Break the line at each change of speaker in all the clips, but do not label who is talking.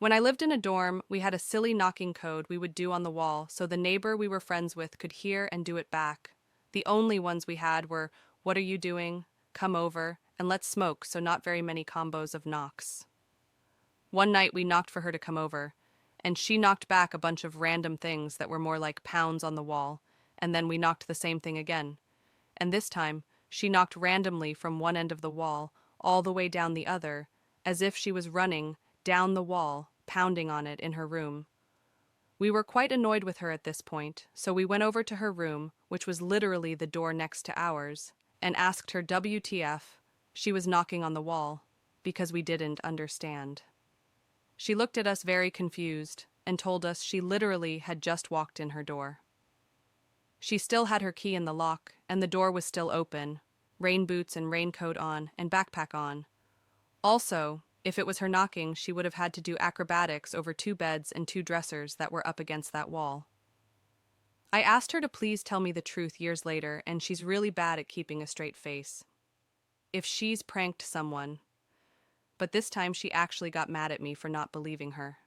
When I lived in a dorm, we had a silly knocking code we would do on the wall so the neighbor we were friends with could hear and do it back. The only ones we had were, "What are you doing? Come over," and "Let's smoke," so not very many combos of knocks. One night we knocked for her to come over, and she knocked back a bunch of random things that were more like pounds on the wall, and then we knocked the same thing again. And this time, she knocked randomly from one end of the wall all the way down the other, as if she was running down the wall, pounding on it in her room. We were quite annoyed with her at this point, so we went over to her room, which was literally the door next to ours, and asked her WTF she was knocking on the wall, because we didn't understand. She looked at us very confused and told us she literally had just walked in her door. She still had her key in the lock, and the door was still open, rain boots and raincoat on, and backpack on. Also, if it was her knocking, she would have had to do acrobatics over two beds and two dressers that were up against that wall. I asked her to please tell me the truth years later, and she's really bad at keeping a straight face. If she's pranked someone. But this time she actually got mad at me for not believing her.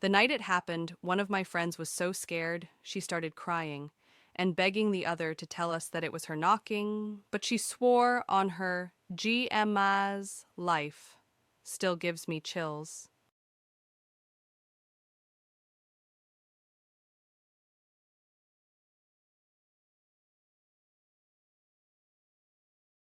The night it happened, one of my friends was so scared, she started crying and begging the other to tell us that it was her knocking, but she swore on her GMA's life. Still gives me chills.